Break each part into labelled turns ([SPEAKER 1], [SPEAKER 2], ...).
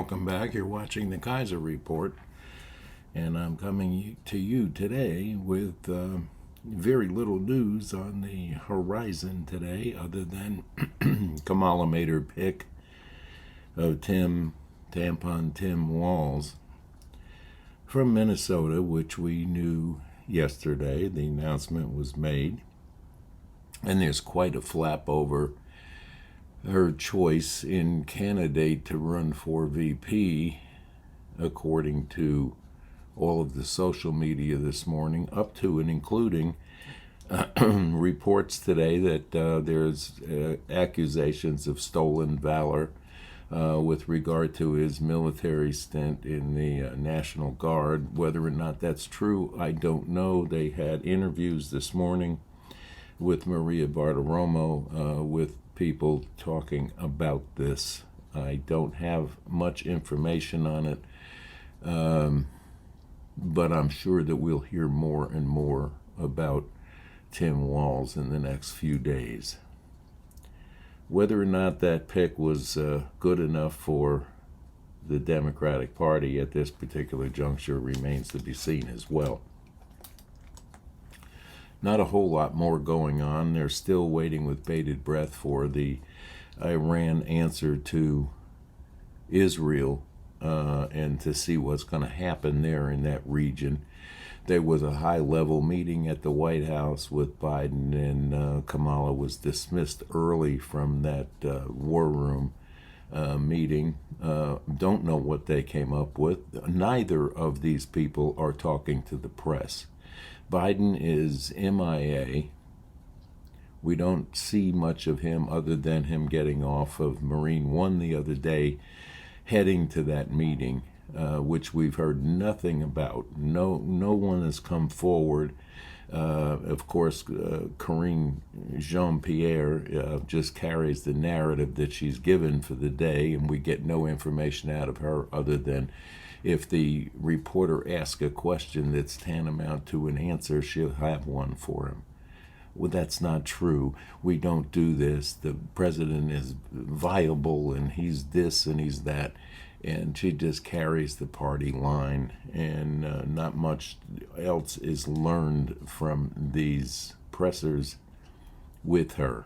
[SPEAKER 1] Welcome back. You're watching the Kaiser Report, and I'm coming to you today with very little news on the horizon today, other than Kamala made her pick of Tampon Tim Walz from Minnesota, which we knew yesterday. The announcement was made, and there's quite a flap over her choice in candidate to run for VP, according to all of the social media this morning, up to and including reports today that there's accusations of stolen valor with regard to his military stint in the National Guard. Whether or not that's true, I don't know. They had interviews this morning with Maria Bartiromo, with people talking about this. I don't have much information on it, but I'm sure that we'll hear more and more about Tim Walz in the next few days. Whether or not that pick was good enough for the Democratic Party at this particular juncture remains to be seen as well. Not a whole lot more going on. They're still waiting with bated breath for the Iran answer to Israel and to see what's going to happen there in that region. There was a high-level meeting at the White House with Biden, and Kamala was dismissed early from that war room meeting. Don't know what they came up with. Neither of these people are talking to the press. Biden is MIA. We don't see much of him other than him getting off of Marine One the other day, heading to that meeting, which we've heard nothing about. No one has come forward. Of course, Karine Jean-Pierre just carries the narrative that she's given for the day, and we get no information out of her other than if the reporter asks a question that's tantamount to an answer, she'll have one for him. Well, that's not true. We don't do this. The president is viable, and he's this and he's that. And she just carries the party line, and not much else is learned from these pressers with her.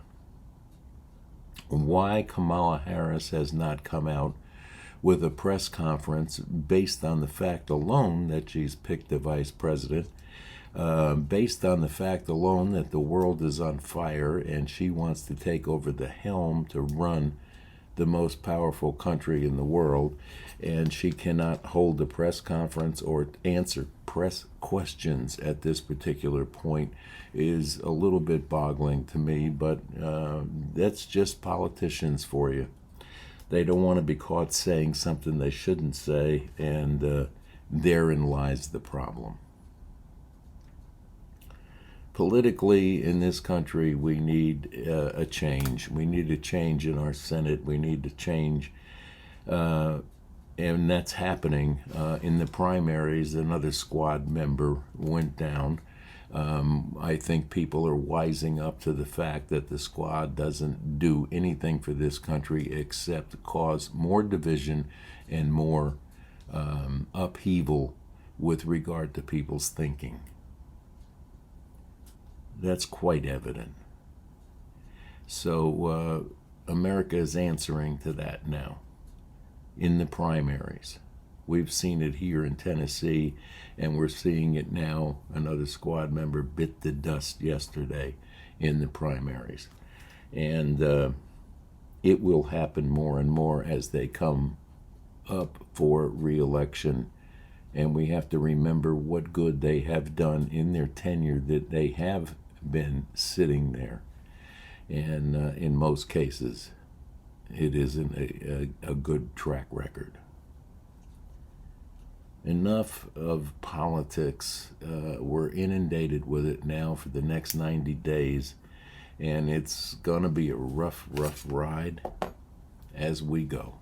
[SPEAKER 1] Why Kamala Harris has not come out with a press conference based on the fact alone that she's picked the vice president, based on the fact alone that the world is on fire and she wants to take over the helm to run the most powerful country in the world, and she cannot hold a press conference or answer press questions at this particular point is a little bit boggling to me, but that's just politicians for you. They don't want to be caught saying something they shouldn't say, and therein lies the problem. Politically, in this country, we need a change. We need a change in our Senate. We need to change, and that's happening. In the primaries, another squad member went down. I think people are wising up to the fact that the squad doesn't do anything for this country except cause more division and more upheaval with regard to people's thinking. That's quite evident. So America is answering to that now in the primaries. We've seen it here in Tennessee, and we're seeing it now. Another squad member bit the dust yesterday in the primaries. And it will happen more and more as they come up for re-election. And we have to remember what good they have done in their tenure, that they have been sitting there. And in most cases, it isn't a good track record. Enough of politics. We're inundated with it now for the next 90 days, and it's going to be a rough ride as we go.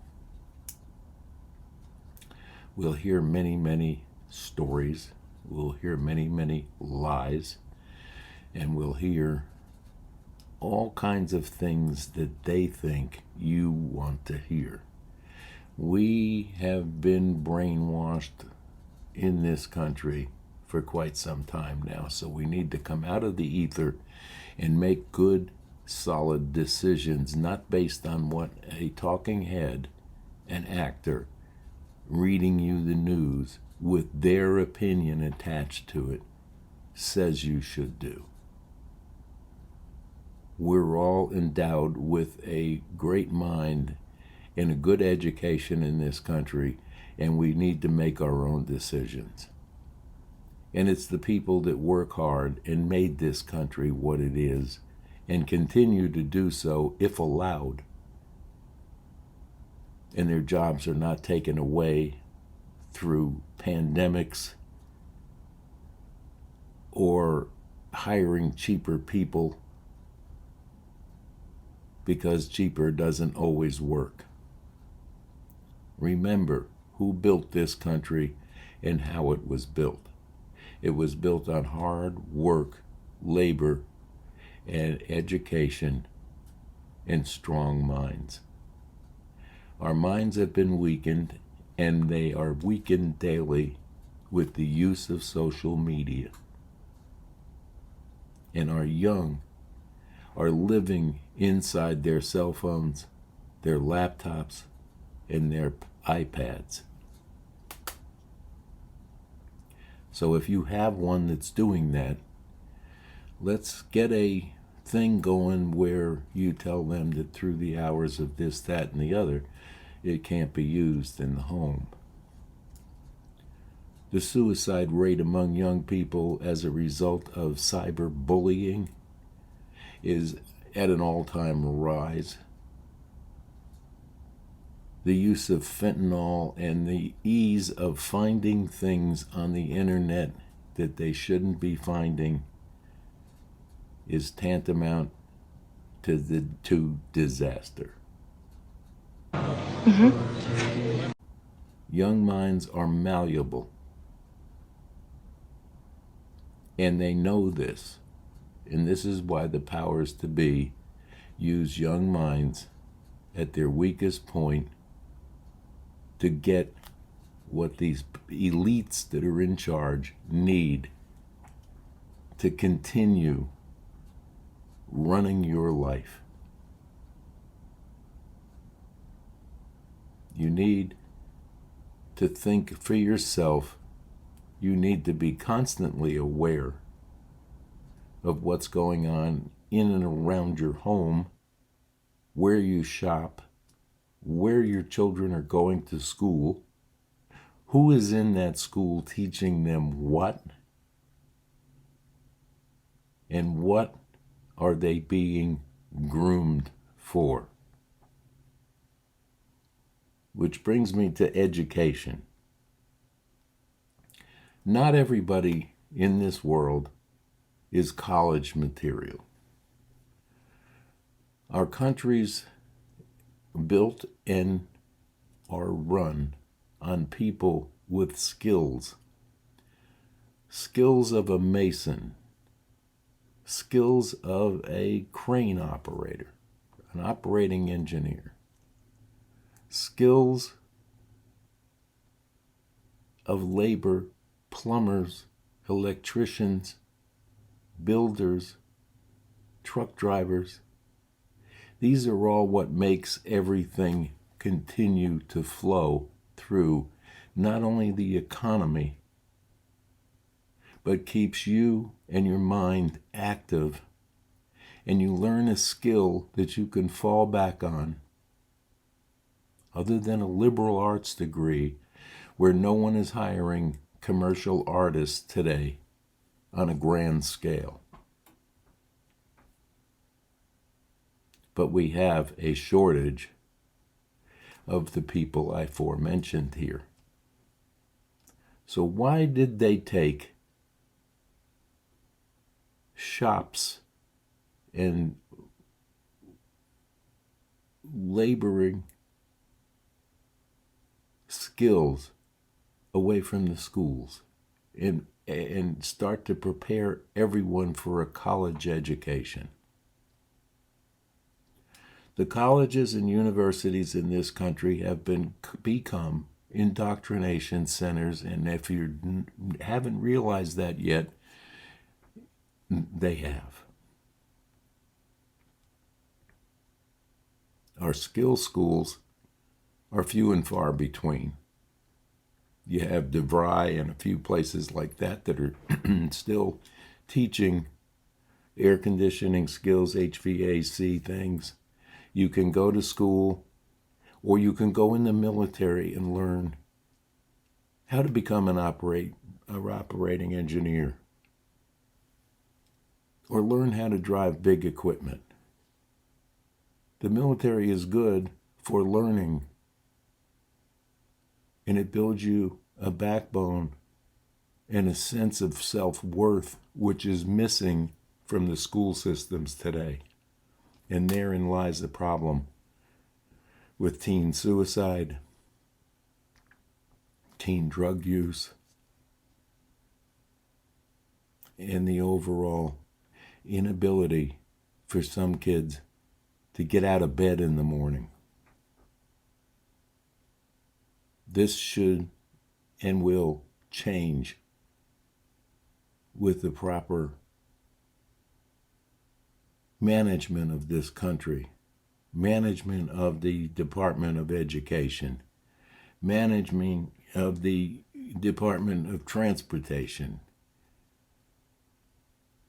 [SPEAKER 1] We'll hear many stories. We'll hear many lies, and we'll hear all kinds of things that they think you want to hear. We have been brainwashed in this country for quite some time now, so we need to come out of the ether and make good, solid decisions, not based on what a talking head, an actor, reading you the news with their opinion attached to it, says you should do. We're all endowed with a great mind and a good education in this country, and we need to make our own decisions. And it's the people that work hard and made this country what it is and continue to do so if allowed, and their jobs are not taken away through pandemics or hiring cheaper people, because cheaper doesn't always work. Remember who built this country and how it was built. It was built on hard work, labor, and education, and strong minds. Our minds have been weakened, and they are weakened daily with the use of social media. And our young are living inside their cell phones, their laptops, and their iPads. So if you have one that's doing that, let's get a thing going where you tell them that through the hours of this, that, and the other, it can't be used in the home. The suicide rate among young people as a result of cyberbullying is at an all-time rise. The use of fentanyl and the ease of finding things on the internet that they shouldn't be finding is tantamount to disaster. Mm-hmm. Young minds are malleable, and they know this, and this is why the powers to be use young minds at their weakest point to get what these elites that are in charge need to continue running your life. You need to think for yourself. You need to be constantly aware of what's going on in and around your home, where you shop, where your children are going to school, who is in that school teaching them what, and what are they being groomed for? Which brings me to education. Not everybody in this world is college material. Our country's built and are run on people with skills. Skills of a mason, skills of a crane operator, an operating engineer, skills of labor, plumbers, electricians, builders, truck drivers. These are all what makes everything continue to flow through not only the economy, but keeps you and your mind active, and you learn a skill that you can fall back on, other than a liberal arts degree, where no one is hiring commercial artists today on a grand scale. But we have a shortage of the people I aforementioned here. So why did they take shops and laboring skills away from the schools and start to prepare everyone for a college education? The colleges and universities in this country have become indoctrination centers, and if you haven't realized that yet, they have. Our skill schools are few and far between. You have DeVry and a few places like that that are still teaching air conditioning skills, HVAC things. You can go to school, or you can go in the military and learn how to become an operating engineer, or learn how to drive big equipment. The military is good for learning, and it builds you a backbone and a sense of self-worth, which is missing from the school systems today. And therein lies the problem with teen suicide, teen drug use, and the overall inability for some kids to get out of bed in the morning. This should and will change with the proper management of this country, management of the Department of Education, management of the Department of Transportation.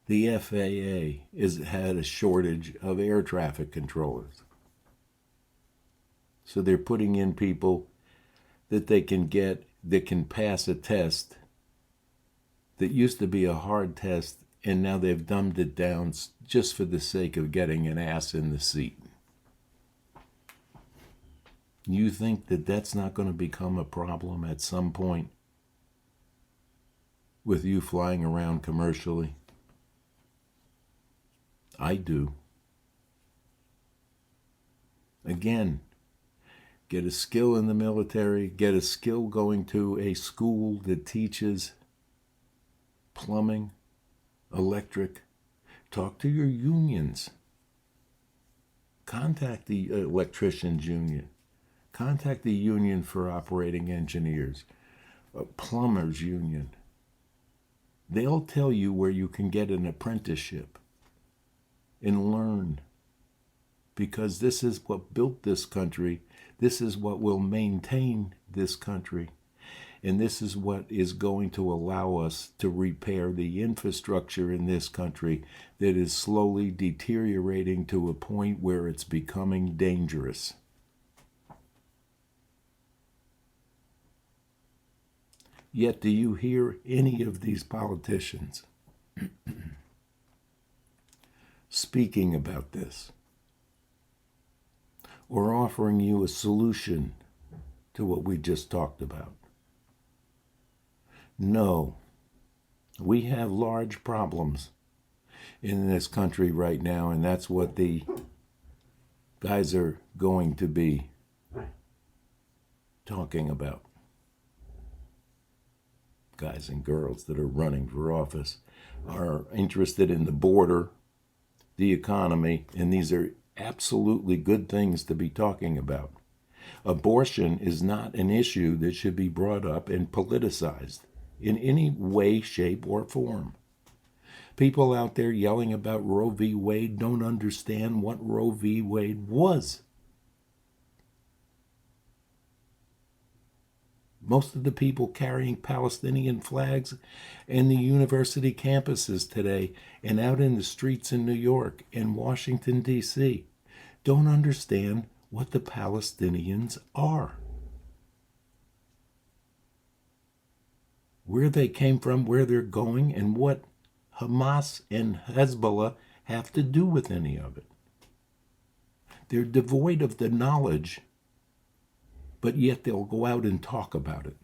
[SPEAKER 1] The FAA has had a shortage of air traffic controllers. So they're putting in people that they can get, that can pass a test that used to be a hard test, and now they've dumbed it down just for the sake of getting an ass in the seat. You think that that's not going to become a problem at some point with you flying around commercially? I do. Again, get a skill in the military, get a skill going to a school that teaches plumbing, electric. Talk to your unions. Contact the electricians union. Contact the union for operating engineers, plumbers union. They'll tell you where you can get an apprenticeship and learn, because this is what built this country. This is what will maintain this country. And this is what is going to allow us to repair the infrastructure in this country that is slowly deteriorating to a point where it's becoming dangerous. Yet do you hear any of these politicians speaking about this or offering you a solution to what we just talked about? No, we have large problems in this country right now, and that's what the guys are going to be talking about. Guys and girls that are running for office are interested in the border, the economy, and these are absolutely good things to be talking about. Abortion is not an issue that should be brought up and politicized in any way, shape, or form. People out there yelling about Roe v. Wade don't understand what Roe v. Wade was. Most of the people carrying Palestinian flags in the university campuses today and out in the streets in New York and Washington, D.C. don't understand what the Palestinians are. Where they came from, where they're going, and what Hamas and Hezbollah have to do with any of it. They're devoid of the knowledge, but yet they'll go out and talk about it.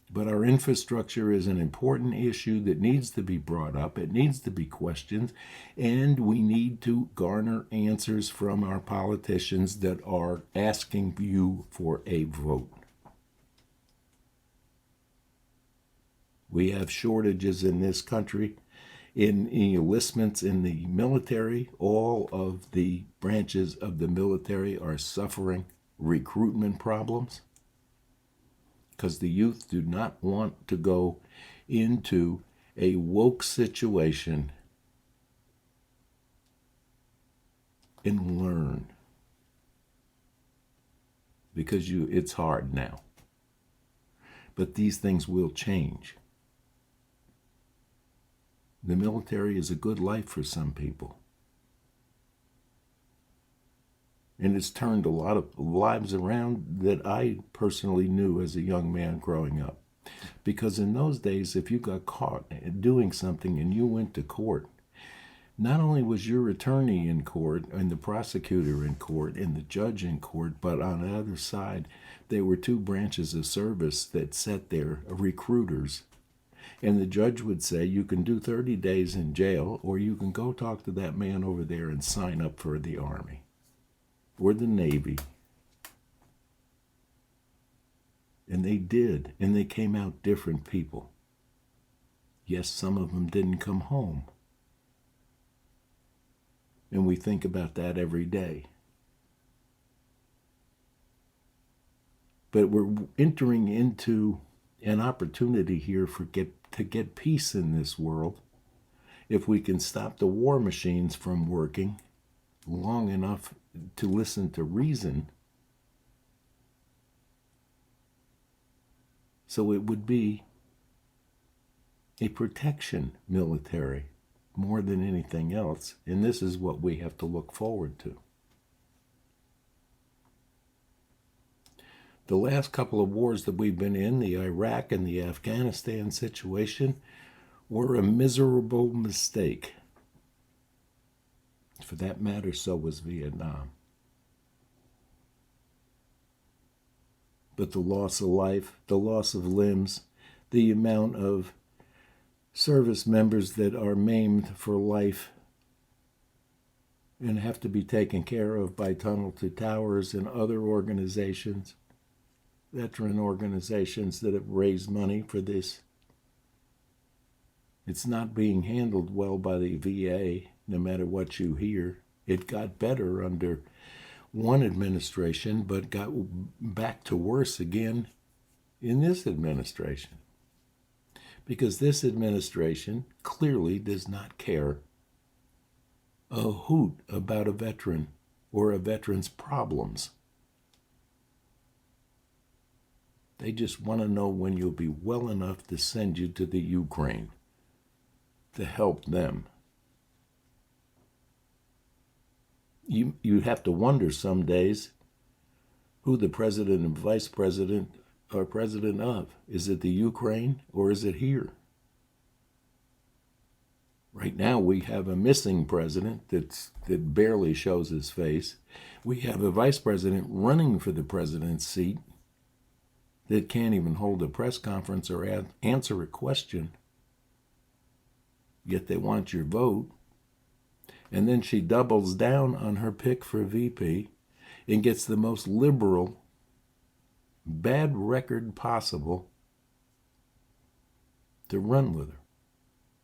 [SPEAKER 1] But our infrastructure is an important issue that needs to be brought up. It needs to be questioned, and we need to garner answers from our politicians that are asking you for a vote. We have shortages in this country in enlistments in the military. All of the branches of the military are suffering recruitment problems because the youth do not want to go into a woke situation and learn, because it's hard now. But these things will change. The military is a good life for some people. And it's turned a lot of lives around that I personally knew as a young man growing up. Because in those days, if you got caught doing something and you went to court, not only was your attorney in court and the prosecutor in court and the judge in court, but on the other side, there were two branches of service that sat there, recruiters. And the judge would say, you can do 30 days in jail, or you can go talk to that man over there and sign up for the Army or the Navy. And they did, and they came out different people. Yes, some of them didn't come home. And we think about that every day. But we're entering into an opportunity here to get peace in this world if we can stop the war machines from working long enough to listen to reason. So it would be a protection military more than anything else, and this is what we have to look forward to. The last couple of wars that we've been in, the Iraq and the Afghanistan situation, were a miserable mistake. For that matter, so was Vietnam. But the loss of life, the loss of limbs, the amount of service members that are maimed for life and have to be taken care of by Tunnel to Towers and other organizations, veteran organizations that have raised money for this. It's not being handled well by the VA, no matter what you hear. It got better under one administration, but got back to worse again in this administration. Because this administration clearly does not care a hoot about a veteran or a veteran's problems. They just want to know when you'll be well enough to send you to the Ukraine to help them. You have to wonder some days who the president and vice president are president of. Is it the Ukraine or is it here? Right now we have a missing president that barely shows his face. We have a vice president running for the president's seat that can't even hold a press conference or answer a question. Yet they want your vote. And then she doubles down on her pick for VP and gets the most liberal, bad record possible to run with her.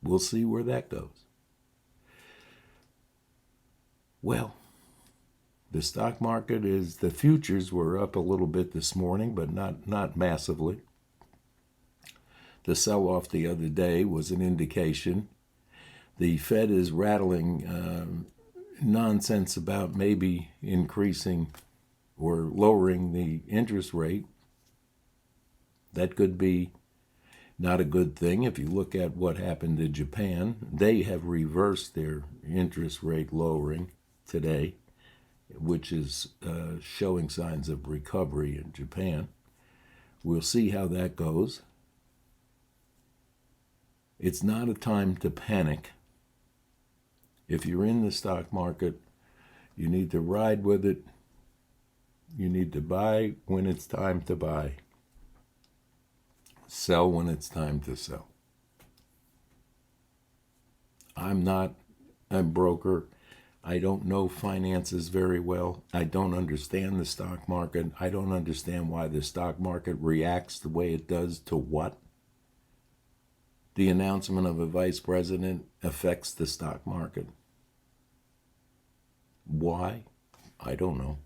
[SPEAKER 1] We'll see where that goes. Well, the stock market the futures were up a little bit this morning, but not massively. The sell-off the other day was an indication. The Fed is rattling nonsense about maybe increasing or lowering the interest rate. That could be not a good thing. If you look at what happened to Japan, they have reversed their interest rate lowering today, which is showing signs of recovery in Japan. We'll see how that goes. It's not a time to panic. If you're in the stock market, you need to ride with it. You need to buy when it's time to buy. Sell when it's time to sell. I'm not a broker. I don't know finances very well. I don't understand the stock market. I don't understand why the stock market reacts the way it does to what. the announcement of a vice president affects the stock market. Why? I don't know.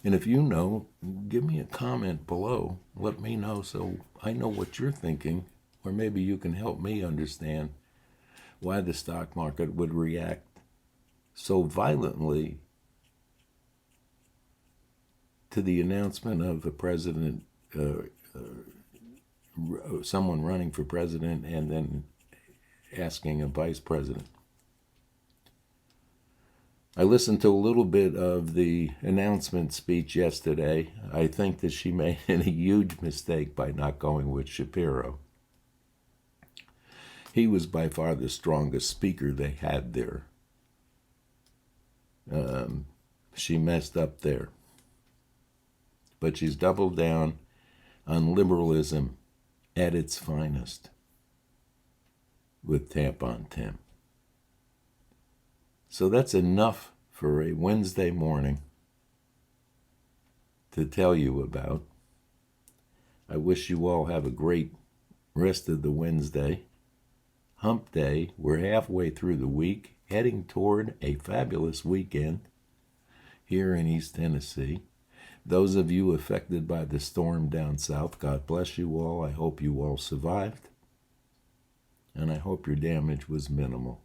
[SPEAKER 1] And if you know, give me a comment below. Let me know so I know what you're thinking, or maybe you can help me understand why the stock market would react so violently to the announcement of a president, someone running for president, and then asking a vice president. I listened to a little bit of the announcement speech yesterday. I think that she made a huge mistake by not going with Shapiro. He was by far the strongest speaker they had there. She messed up there. But she's doubled down on liberalism at its finest with Tampon Tim. So that's enough for a Wednesday morning to tell you about. I wish you all have a great rest of the Wednesday. Hump Day. We're halfway through the week, heading toward a fabulous weekend here in East Tennessee. Those of you affected by the storm down south, God bless you all. I hope you all survived. And I hope your damage was minimal.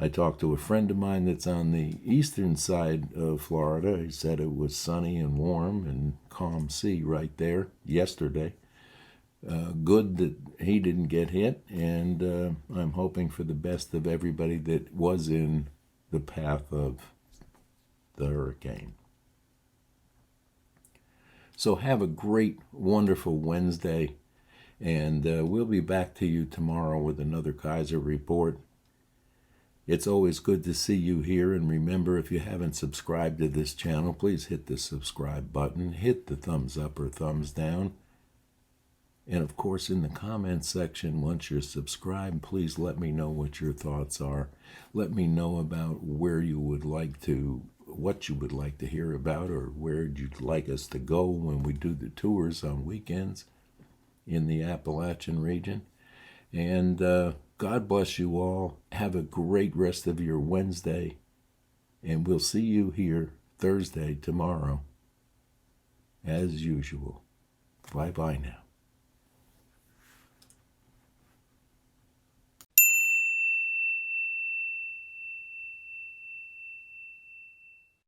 [SPEAKER 1] I talked to a friend of mine that's on the eastern side of Florida. He said it was sunny and warm and calm sea right there yesterday. Good that he didn't get hit, and I'm hoping for the best of everybody that was in the path of the hurricane. So have a great, wonderful Wednesday, and we'll be back to you tomorrow with another Kaiser Report. It's always good to see you here, and remember, if you haven't subscribed to this channel, please hit the subscribe button, hit the thumbs up or thumbs down, and of course in the comments section, once you're subscribed, please let me know what your thoughts are. Let me know about what you would like to hear about, or where you'd like us to go when we do the tours on weekends in the Appalachian region. And God bless you all. Have a great rest of your Wednesday. And we'll see you here Thursday tomorrow, as usual. Bye-bye now.